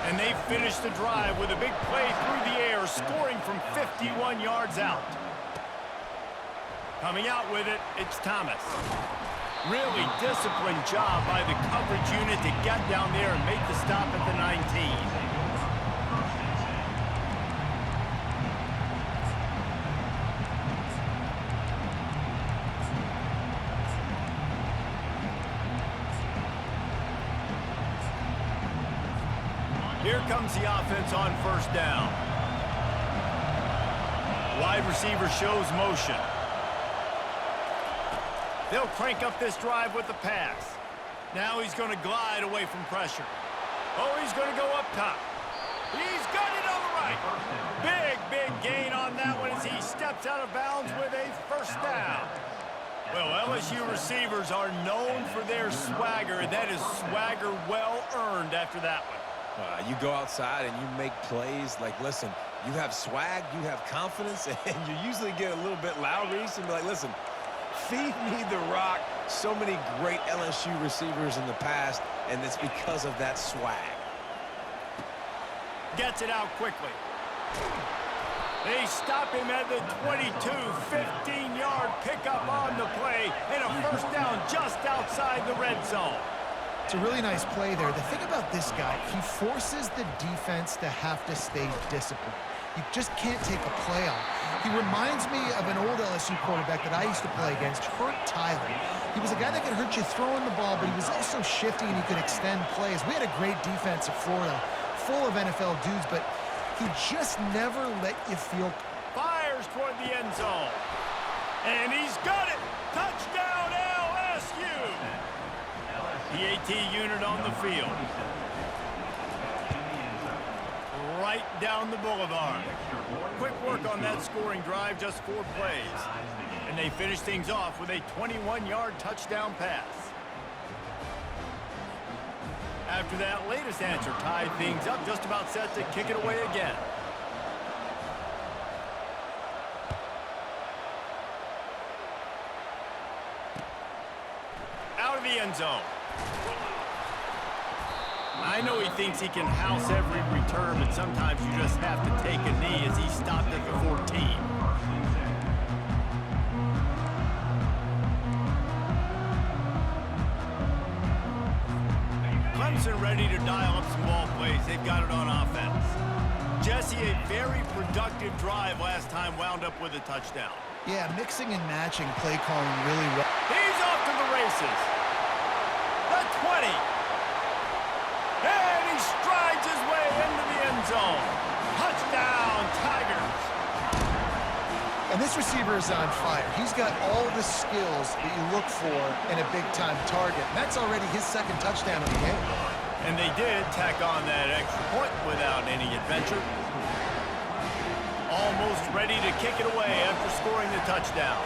And they finish the drive with a big play through the air, scoring from 51 yards out. Coming out with it, it's Thomas. Really disciplined job by the coverage unit to get down there and make the stop at the 19. Here comes the offense on first down. Wide receiver shows motion. They'll crank up this drive with the pass. Now he's going to glide away from pressure. Oh, he's going to go up top. He's got it on the right. Big gain on that one as he steps out of bounds with a first down. Well, LSU receivers are known for their swagger, and that is swagger well earned after that one. You go outside and you make plays. Like, listen, you have swag, you have confidence, and you usually get a little bit loud, Reese, and be like, listen, feed me the rock. So many great LSU receivers in the past, and it's because of that swag. Gets it out quickly. They stop him at the 22, 15-yard pickup on the play, and a first down just outside the red zone. It's a really nice play there. The thing about this guy, he forces the defense to have to stay disciplined. You just can't take a play on. He reminds me of an old LSU quarterback that I used to play against, Hurt Tyler. He was a guy that could hurt you throwing the ball, but he was also shifty and he could extend plays. We had a great defense at Florida, full of NFL dudes, but he just never let you feel. Fires toward the end zone. And he's got it. Touchdown LSU. The AT unit on the field. Right down the boulevard. Quick work on that scoring drive, just 4 plays. And they finish things off with a 21-yard touchdown pass. After that latest answer tied things up, just about set to kick it away again. Out of the end zone. I know he thinks he can house every return, but sometimes you just have to take a knee as he stopped at the 14. Clemson ready to dial up some ball plays. They've got it on offense. Jesse, a very productive drive last time, wound up with a touchdown. Yeah, mixing and matching play calling really well. He's off to the races. The 20. And he strides his way into the end zone. Touchdown, Tigers. And this receiver is on fire. He's got all the skills that you look for in a big-time target. And that's already his second touchdown of the game. And they did tack on that extra point without any adventure. Almost ready to kick it away after scoring the touchdown.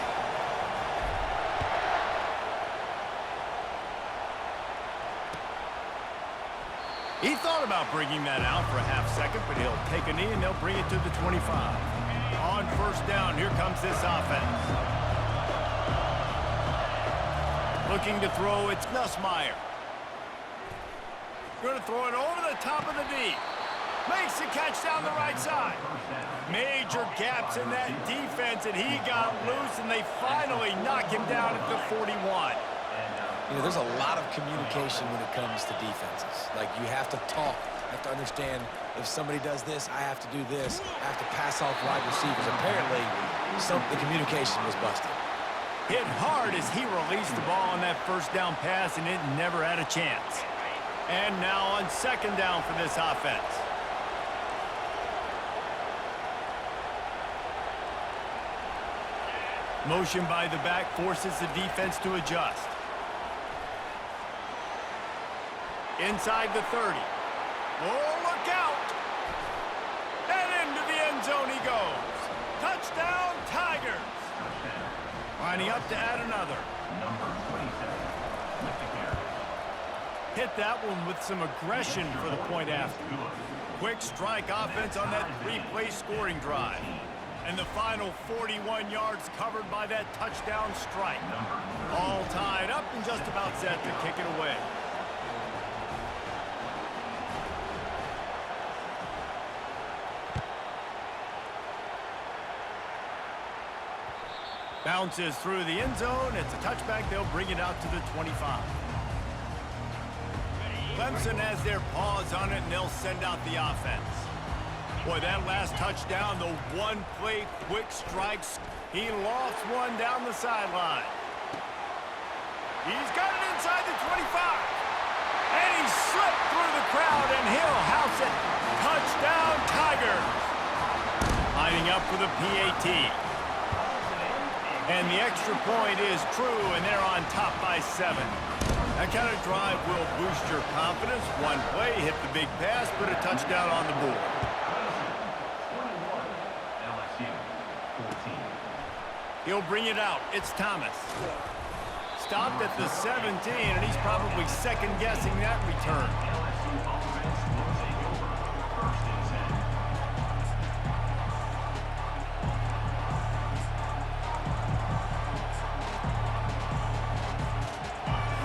He thought about bringing that out for a half second, but he'll take a knee and they'll bring it to the 25. On first down, here comes this offense. Looking to throw, it's Nussmeier. Going to throw it over the top of the D. Makes the catch down the right side. Major gaps in that defense, and he got loose, and they finally knock him down at the 41. You know, there's a lot of communication when it comes to defenses. Like, you have to talk. You have to understand if somebody does this, I have to do this. I have to pass off wide receivers. Apparently, the communication was busted. Hit hard as he released the ball on that first down pass, and it never had a chance. And now on second down for this offense. Motion by the back forces the defense to adjust. Inside the 30. Oh, look out! And into the end zone he goes. Touchdown, Tigers! Lining up to add another. Hit that one with some aggression for the point after. Quick strike offense on that 3-play scoring drive. And the final 41 yards covered by that touchdown strike. All tied up and just about set to kick it away. Bounces through the end zone. It's a touchback. They'll bring it out to the 25. Clemson has their paws on it, and they'll send out the offense. Boy, that last touchdown, the one-play quick strikes. He lofts one down the sideline. He's got it inside the 25. And he slipped through the crowd, and he'll house it. Touchdown, Tigers. Lining up for the PAT. And the extra point is true, and they're on top by 7. That kind of drive will boost your confidence. One play, hit the big pass, put a touchdown on the board. He'll bring it out. It's Thomas. Stopped at the 17, and he's probably second-guessing that return.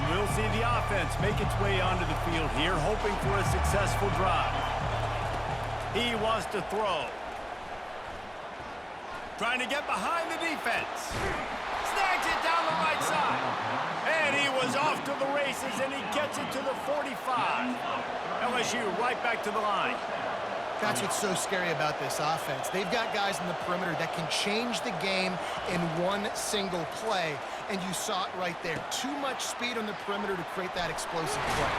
We'll see the offense make its way onto the field here, hoping for a successful drive. He wants to throw. Trying to get behind the defense. Snags it down the right side. And he was off to the races, and he gets it to the 45. LSU right back to the line. That's what's so scary about this offense. They've got guys in the perimeter that can change the game in one single play, and you saw it right there. Too much speed on the perimeter to create that explosive play.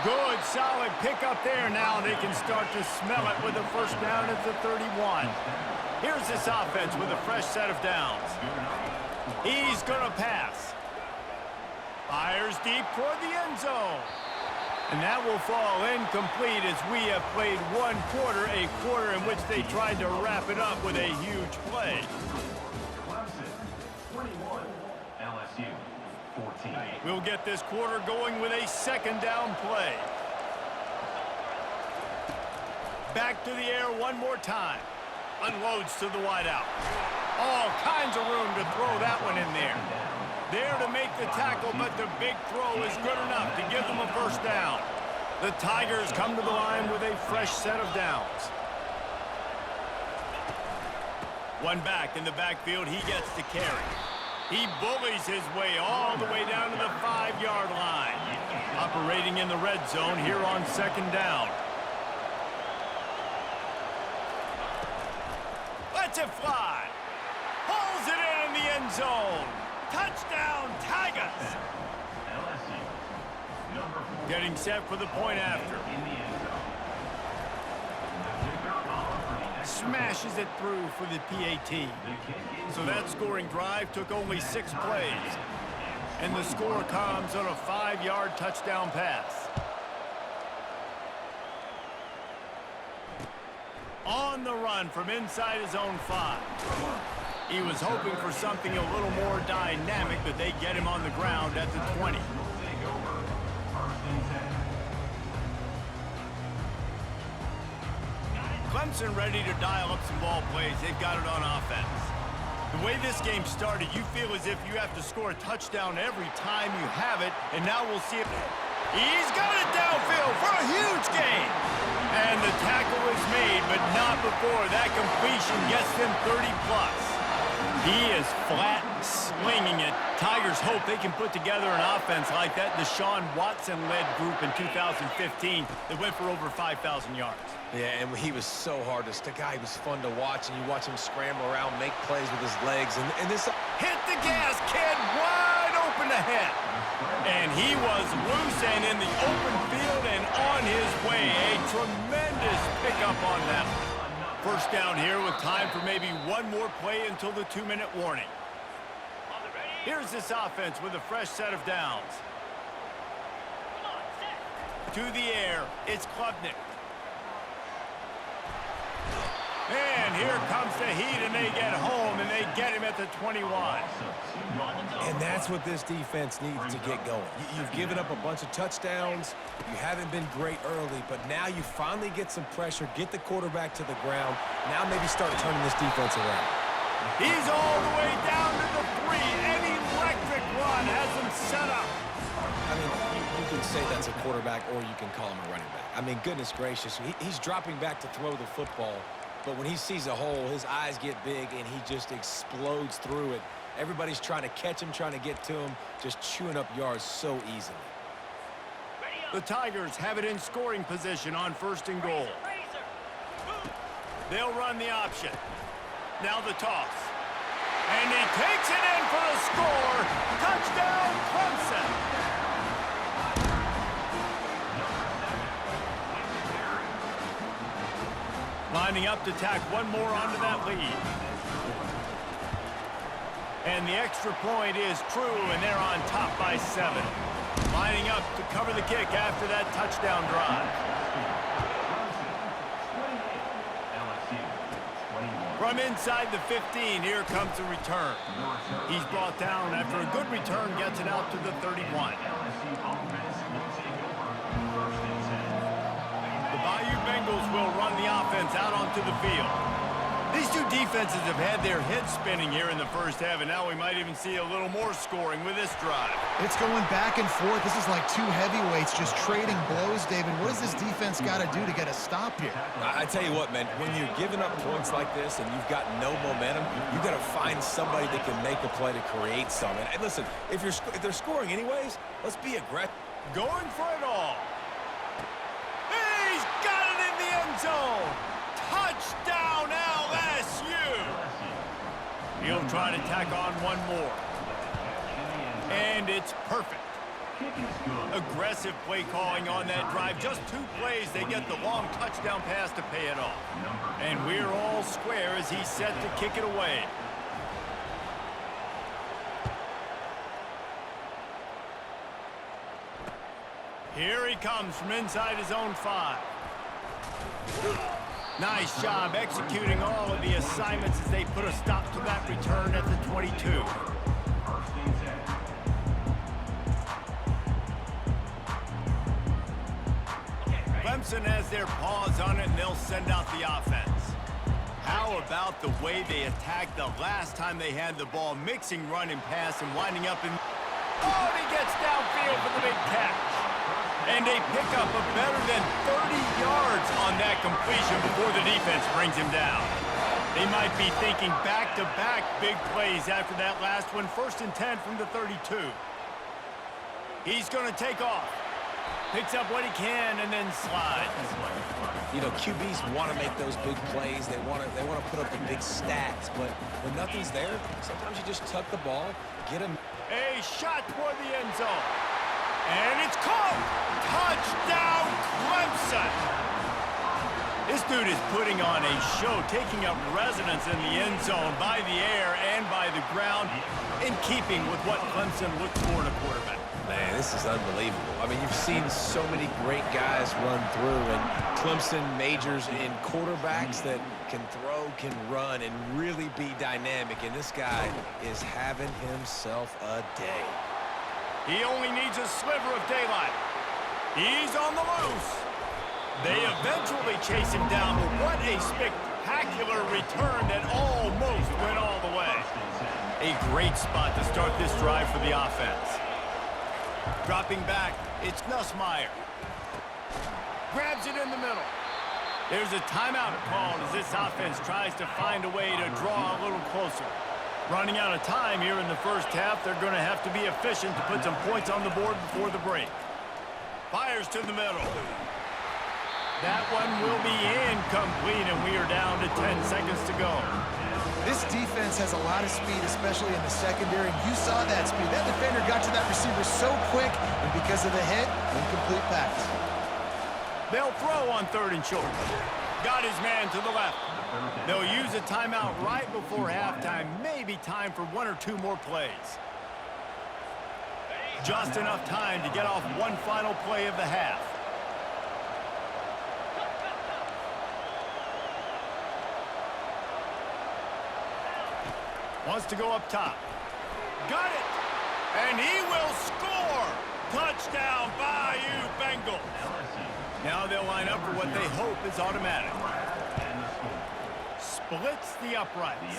Good, solid pickup there now. They can start to smell it with a first down at the 31. Here's this offense with a fresh set of downs. He's going to pass. Fires deep toward the end zone. And that will fall incomplete as we have played one quarter, a quarter in which they tried to wrap it up with a huge play. We'll get this quarter going with a second down play. Back to the air one more time. Unloads to the wideout. All kinds of room to throw that one in there. There to make the tackle, but the big throw is good enough to give them a first down. The Tigers come to the line with a fresh set of downs. One back in the backfield, he gets to carry. He bullies his way all the way down to the 5-yard line. Operating in the red zone here on second down. Lets it fly. Pulls it in the end zone. Touchdown, Tigers. Getting set for the point after. Smashes it through for the PAT. So that scoring drive took only 6 plays. And the score comes on a 5-yard touchdown pass. On the run from inside his own 5. He was hoping for something a little more dynamic, but they get him on the ground at the 20. Clemson ready to dial up some ball plays. They've got it on offense. The way this game started, you feel as if you have to score a touchdown every time you have it, and now we'll see if he's got it downfield for a huge gain. And the tackle is made, but not before that completion gets them 30+. He is flat slinging it. Tigers hope they can put together an offense like that Deshaun Watson-led group in 2015 that went for over 5,000 yards. Yeah, and he was so hard to stick out. He was fun to watch, and you watch him scramble around, make plays with his legs. And this... Hit the gas, kid, wide open ahead. And he was loose and in the open field and on his way. A tremendous pickup on that. First down here with time for maybe one more play until the 2-minute warning. Here's this offense with a fresh set of downs. To the air, it's Klubnik. And here comes the heat, and they get home, and they get him at the 21. And that's what this defense needs to get going. You've given up a bunch of touchdowns. You haven't been great early, but now you finally get some pressure, get the quarterback to the ground. Now maybe start turning this defense around. He's all the way down to the 3. An electric run has him set up. I mean, you can say that's a quarterback, or you can call him a running back. I mean, goodness gracious, he's dropping back to throw the football. But when he sees a hole, his eyes get big, and he just explodes through it. Everybody's trying to catch him, trying to get to him, just chewing up yards so easily. The Tigers have it in scoring position on 1st and goal. They'll run the option. Now the toss. And he takes it in for the score. Touchdown, Clemson. Lining up to tack one more onto that lead. And the extra point is true, and they're on top by 7. Lining up to cover the kick after that touchdown drive. From inside the 15, here comes the return. He's brought down after a good return, gets it out to the 31. The Bayou Bengals will run the offense out onto the field. These two defenses have had their heads spinning here in the first half, and now we might even see a little more scoring with this drive. It's going back and forth. This is like two heavyweights just trading blows, David. What does this defense got to do to get a stop here? I tell you what, man, when you're giving up points like this and you've got no momentum, you got to find somebody that can make a play to create something. And listen, if they're scoring anyways, let's be aggressive. Going for it all. He's got it in the end zone. Touchdown, LSU! He'll try to tack on one more. And it's perfect. Aggressive play calling on that drive. Just 2 plays, they get the long touchdown pass to pay it off. And we're all square as he's set to kick it away. Here he comes from inside his own 5. Nice job executing all of the assignments as they put a stop to that return at the 22. Clemson has their paws on it, and they'll send out the offense. How about the way they attacked the last time they had the ball, mixing run and pass and winding up in... Oh, and he gets downfield for the big catch. And a pickup of better than 30 yards on that completion before the defense brings him down. They might be thinking back-to-back big plays after that last one. 1st and 10 from the 32. He's going to take off. Picks up what he can and then slides. You know, QBs want to make those big plays. They want to put up the big stats. But when nothing's there, sometimes you just tuck the ball, get him. A shot toward the end zone. And it's caught! Touchdown, Clemson! This dude is putting on a show, taking up residence in the end zone by the air and by the ground, in keeping with what Clemson looks for in a quarterback. Man, this is unbelievable. I mean, you've seen so many great guys run through, and Clemson majors in quarterbacks that can throw, can run, and really be dynamic, and this guy is having himself a day. He only needs a sliver of daylight. He's on the loose. They eventually chase him down, but what a spectacular return that almost went all the way. A great spot to start this drive for the offense. Dropping back, it's Nussmeier. Grabs it in the middle. There's a timeout called as this offense tries to find a way to draw a little closer. Running out of time here in the first half, they're going to have to be efficient to put some points on the board before the break. Fires to the middle. That one will be incomplete, and we are down to 10 seconds to go. This defense has a lot of speed, especially in the secondary. You saw that speed. That defender got to that receiver so quick, and because of the hit, incomplete pass. They'll throw on 3rd and short. Got his man to the left. They'll use a timeout right before halftime. Maybe time for 1 or 2 more plays. Just enough time to get off one final play of the half. Wants to go up top. Got it! And he will score! Touchdown, Bayou Bengals! Now they'll line up for what they hope is automatic. Splits the uprights.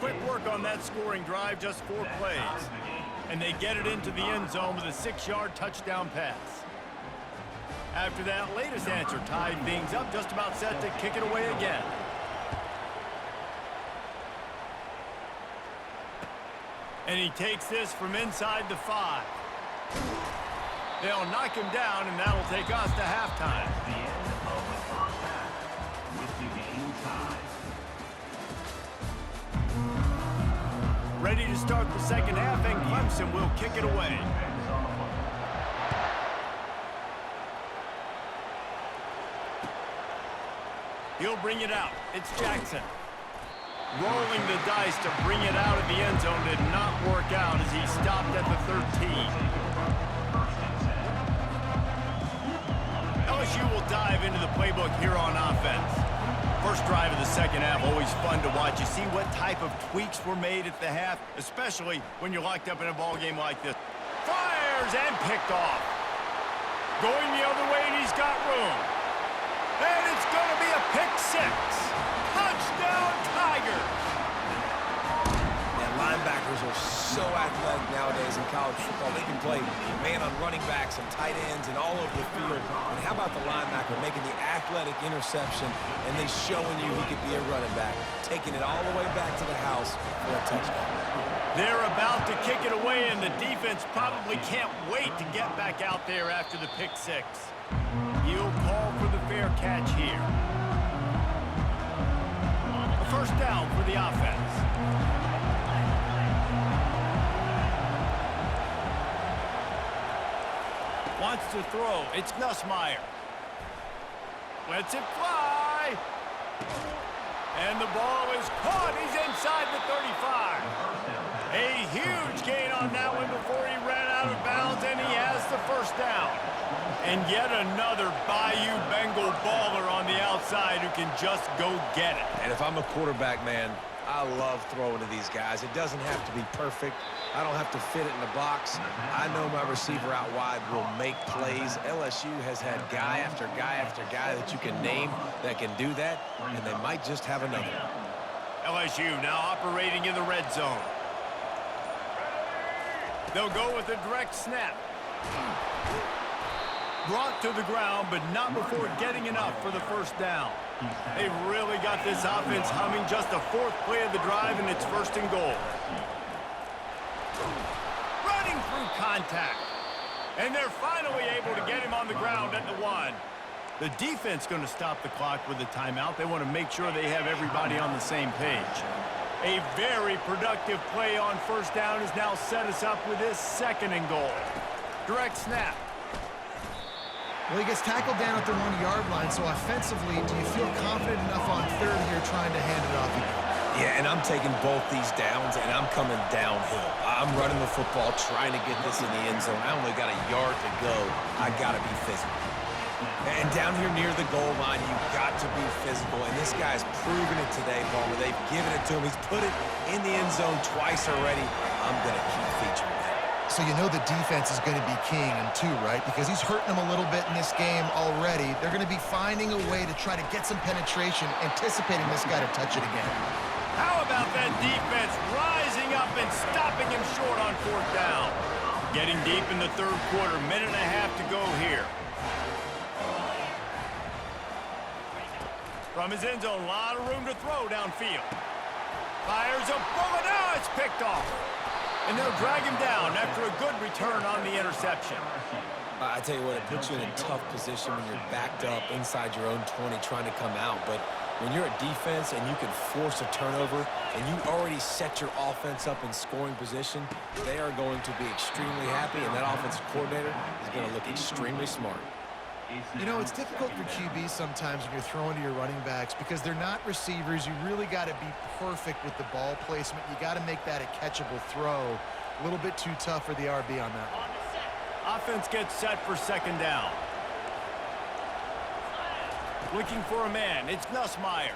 Quick work on that scoring drive, just 4 plays. And they get it into the end zone with a 6-yard touchdown pass. After that latest answer tied things up, just about set to kick it away again. And he takes this from inside the 5. They'll knock him down, and that'll take us to halftime. The end of the first half with the game tied. Ready to start the second half, and Clemson will kick it away. He'll bring it out. It's Jackson. Rolling the dice to bring it out of the end zone did not work out as he stopped at the 13. LSU will dive into the playbook here on offense. First drive of the second half, always fun to watch. You see what type of tweaks were made at the half, especially when you're locked up in a ball game like this. Fires and picked off. Going the other way, and he's got room. And it's going to be a pick 6. Touchdown, Tigers! And linebackers are so athletic nowadays in college football. They can play man on running backs and tight ends and all over the field. And how about the linebacker making the athletic interception and then showing you he could be a running back, taking it all the way back to the house for a touchdown. They're about to kick it away, and the defense probably can't wait to get back out there after the pick 6. He'll call for the fair catch here. A first down for the offense. Wants to throw. It's Nussmeier. Lets it fly. And the ball is caught. He's inside the 35. A huge gain on that one before he ran out of bounds, and he has the first down. And yet another Bayou Bengal baller on the outside who can just go get it. And if I'm a quarterback, man, I love throwing to these guys. It doesn't have to be perfect. I don't have to fit it in the box. I know my receiver out wide will make plays. LSU has had guy after guy after guy that you can name that can do that, and they might just have another. LSU now operating in the red zone. They'll go with a direct snap. Brought to the ground, but not before getting enough for the first down. They've really got this offense humming. Just the 4th play of the drive, and it's 1st and goal. Running through contact. And they're finally able to get him on the ground at the 1. The defense going to stop the clock with a timeout. They want to make sure they have everybody on the same page. A very productive play on first down has now set us up with this 2nd and goal. Direct snap. Well, he gets tackled down at the 1-yard line, so offensively, do you feel confident enough on 3rd here trying to hand it off again? Yeah, and I'm taking both these downs, and I'm coming downhill. I'm running the football, trying to get this in the end zone. I only got a yard to go. I got to be physical. And down here near the goal line, you've got to be physical. And this guy's proven it today, Palmer. They've given it to him. He's put it in the end zone twice already. I'm going to keep featuring that. So you know the defense is going to be king in 2, right? Because he's hurting them a little bit in this game already. They're going to be finding a way to try to get some penetration, anticipating this guy to touch it again. How about that defense rising up and stopping him short on 4th down? Getting deep in the 3rd quarter, minute and a half to go here. From his end zone, a lot of room to throw downfield. Fires a bullet. Now it's picked off. And they'll drag him down after a good return on the interception. I tell you what, it puts you in a tough position when you're backed up inside your own 20 trying to come out. But when you're a defense and you can force a turnover and you already set your offense up in scoring position, they are going to be extremely happy, and that offensive coordinator is going to look extremely smart. You know, it's difficult for QBs sometimes when you're throwing to your running backs because they're not receivers. You really got to be perfect with the ball placement. You got to make that a catchable throw. A little bit too tough for the RB on that one. Offense gets set for 2nd down. Looking for a man. It's Nussmeier.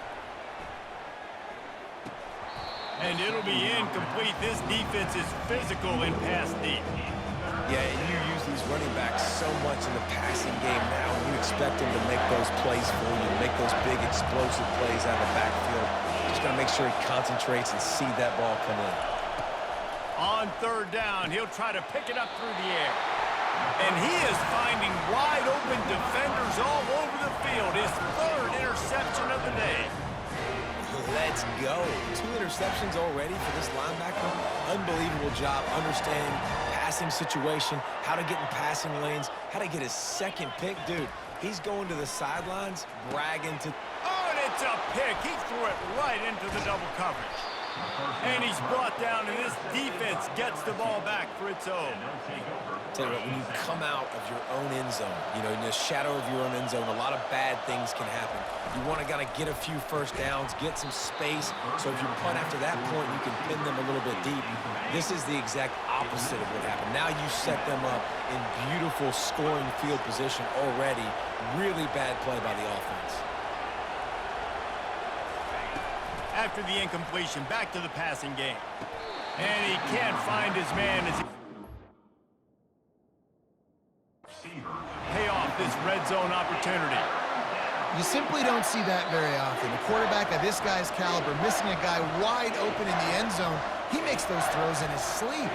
And it'll be incomplete. This defense is physical in pass deep. Yeah, and you use these running backs so much in the passing game now, and you expect them to make those plays for you, make those big explosive plays out of the backfield. Just got to make sure he concentrates and see that ball come in. On 3rd down, he'll try to pick it up through the air. And he is finding wide open defenders all over the field. His 3rd interception of the day. Let's let's go. 2 interceptions already for this linebacker. Unbelievable job understanding passing situation, how to get in passing lanes, how to get his second pick. Dude, he's going to the sidelines, bragging to... Oh, and it's a pick. He threw it right into the double coverage. And he's brought down, and this defense gets the ball back for its own. Tell you what, when you come out of your own end zone, you know, in the shadow of your own end zone, a lot of bad things can happen. You want to get a few first downs, get some space, so if you punt after that point, you can pin them a little bit deep. This is the exact opposite of what happened. Now you set them up in beautiful scoring field position already. Really bad play by the offense. After the incompletion, back to the passing game. And he can't find his man as he... Pay off this red zone opportunity. You simply don't see that very often. A quarterback of this guy's caliber missing a guy wide open in the end zone. He makes those throws in his sleep.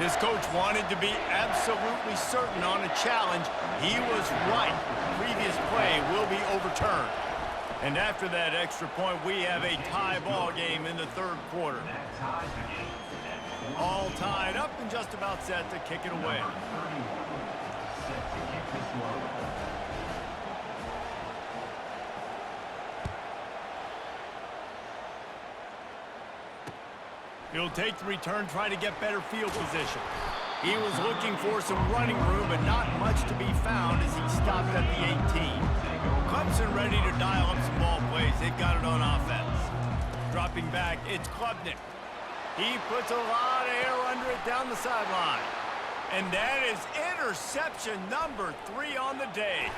This coach wanted to be absolutely certain on a challenge. He was right. Previous play will be overturned. And after that extra point, we have a tie ball game in the third quarter. All tied up and just about set to kick it away. He'll take the return, try to get better field position. He was looking for some running room, but not much to be found as he stopped at the 18. Clemson ready to dial up some ball plays. They've got it on offense. Dropping back, it's Klubnik. He puts a lot of air under it down the sideline. And that is interception number 3 on the day.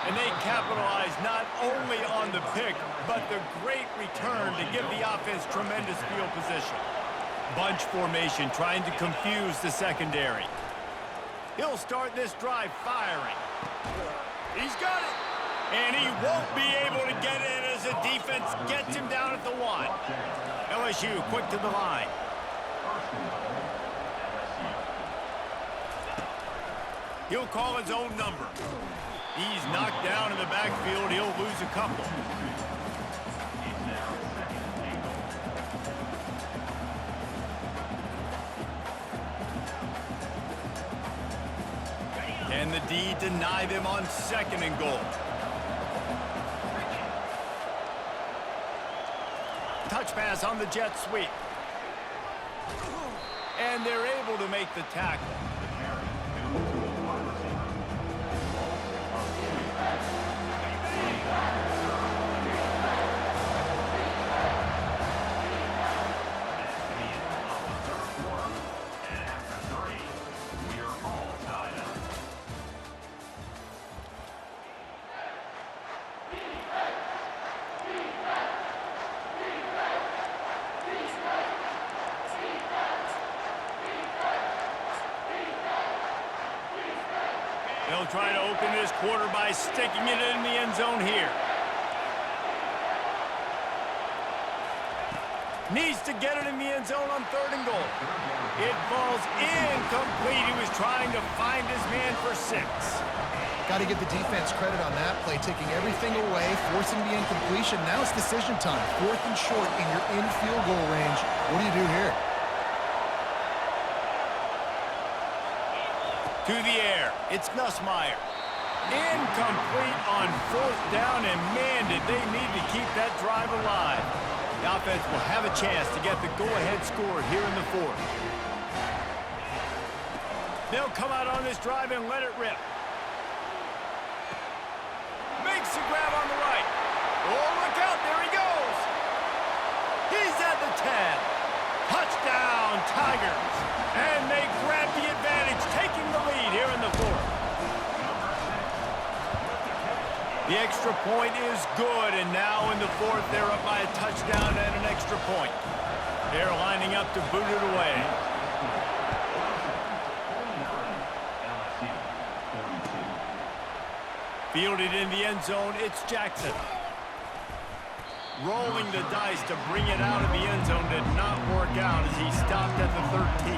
And they capitalize not only on the pick, but the great return to give the offense tremendous field position. Bunch formation trying to confuse the secondary. He'll start this drive firing. He's got it. And he won't be able to get in as the defense gets him down at the 1. LSU quick to the line. He'll call his own number. He's knocked down in the backfield. He'll lose a couple. Can the D deny them on 2nd and goal? Touch pass on the jet sweep. And they're able to make the tackle. They'll try to open this quarter by sticking it in the end zone here. Needs to get it in the end zone on 3rd and goal. It falls incomplete. He was trying to find his man for 6. Got to give the defense credit on that play, taking everything away, forcing the incompletion. Now it's decision time. 4th and short in your in-field goal range. What do you do here? To the air, it's Nussmeier. Incomplete on 4th down, and man, did they need to keep that drive alive. The offense will have a chance to get the go-ahead score here in the 4th. They'll come out on this drive and let it rip. Makes the grab on the right. Oh, look out, there he goes. He's at the 10. Touchdown, Tigers. And they grab the advantage, taking the lead here in the 4th. The extra point is good, and now in the 4th, they're up by a touchdown and an extra point. They're lining up to boot it away. Fielded in the end zone, it's Jackson. Rolling the dice to bring it out of the end zone did not work out as he stopped at the 13.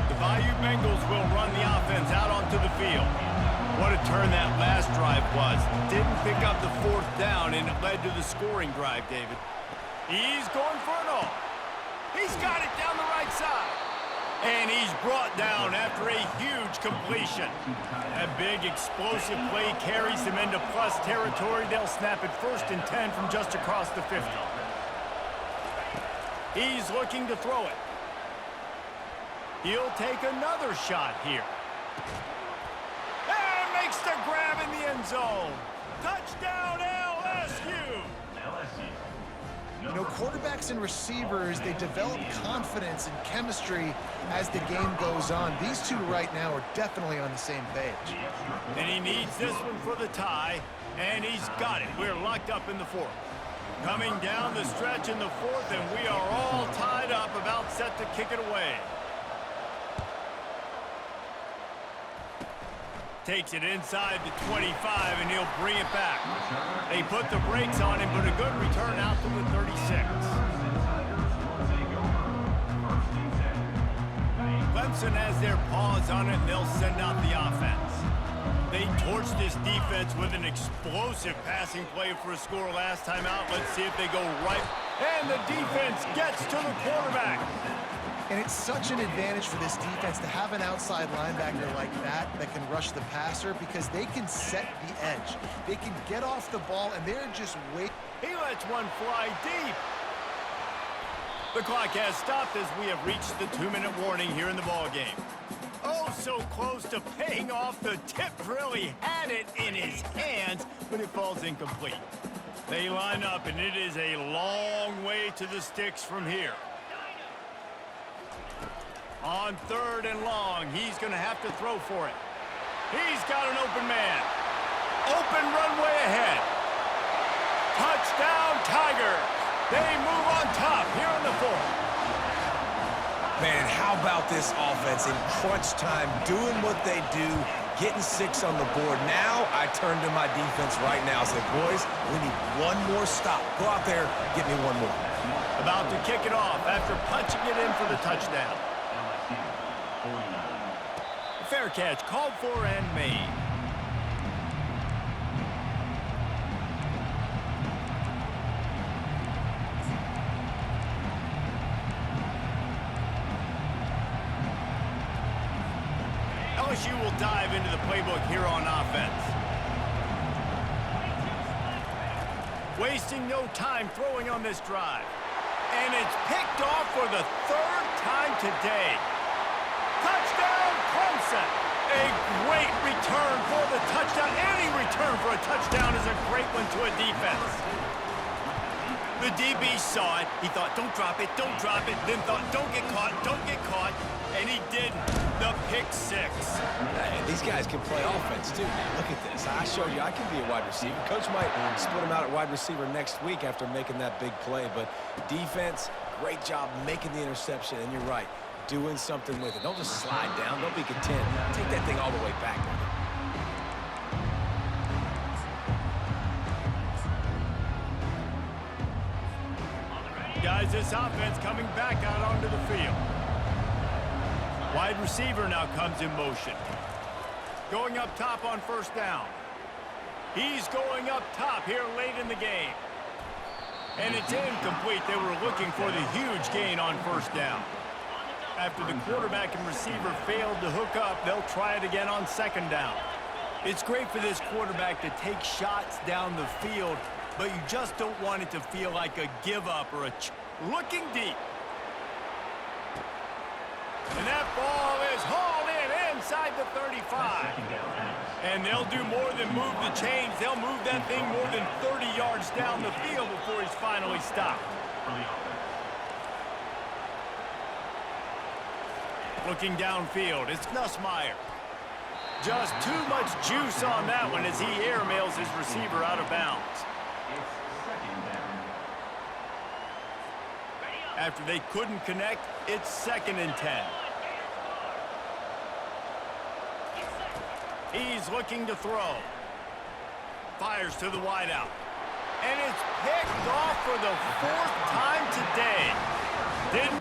The Bayou Bengals will run the offense out onto the field. What a turn that last drive was. Didn't pick up the fourth down, and it led to the scoring drive, David. He's going for it all. He's got it down the right side. And he's brought down after a huge completion. A big explosive play carries them into plus territory. They'll snap it 1st and 10 from just across the 50. He's looking to throw it. He'll take another shot here. And makes the grab in the end zone. Touchdown LSU! You know, quarterbacks and receivers, they develop confidence and chemistry as the game goes on. These two right now are definitely on the same page. And he needs this one for the tie, and he's got it. We're locked up in the 4th. Coming down the stretch in the 4th, and we are all tied up, about set to kick it away. Takes it inside the 25, and he'll bring it back. They put the brakes on him, but a good return out to the 36. Clemson has their paws on it, and they'll send out the offense. They torched this defense with an explosive passing play for a score last time out. Let's see if they go right. And the defense gets to the quarterback. And it's such an advantage for this defense to have an outside linebacker like that can rush the passer, because they can set the edge. They can get off the ball, and they're just waiting. He lets one fly deep. The clock has stopped as we have reached the 2-minute warning here in the ballgame. Oh, so close to paying off. The tip really had it in his hands, but it falls incomplete. They line up, and it is a long way to the sticks from here. On 3rd and long, he's going to have to throw for it. He's got an open man. Open runway ahead. Touchdown, Tigers. They move on top here in the 4th. Man, how about this offense in crunch time, doing what they do, getting 6 on the board. Now I turn to my defense right now and say, boys, we need one more stop. Go out there, get me one more. About to kick it off after punching it in for the touchdown. Fair catch, called for and made. LSU will dive into the playbook here on offense. Wasting no time throwing on this drive. And it's picked off for the 3rd time today. Touchdown, Clemson! A great return for the touchdown. Any return for a touchdown is a great one to a defense. The DB saw it. He thought, don't drop it, don't drop it. Then thought, don't get caught. And he didn't. The pick 6. Hey, these guys can play offense, too, man. Look at this. I showed you I can be a wide receiver. Coach might split him out at wide receiver next week after making that big play. But defense, great job making the interception. And you're right, doing something with it. Don't just slide down. Don't be content. Take that thing all the way back with it. Guys, this offense coming back out onto the field. Wide receiver now comes in motion. Going up top on 1st down. He's going up top here late in the game. And it's incomplete. They were looking for the huge gain on 1st down. After the quarterback and receiver failed to hook up, they'll try it again on 2nd down. It's great for this quarterback to take shots down the field, but you just don't want it to feel like a give-up or a looking deep. And that ball is hauled in inside the 35. And they'll do more than move the chains. They'll move that thing more than 30 yards down the field before he's finally stopped. Looking downfield, it's Nussmeier. Just too much juice on that one as he airmails his receiver out of bounds. After they couldn't connect, it's 2nd and 10. He's looking to throw. Fires to the wideout. And it's picked off for the 4th time today. Didn't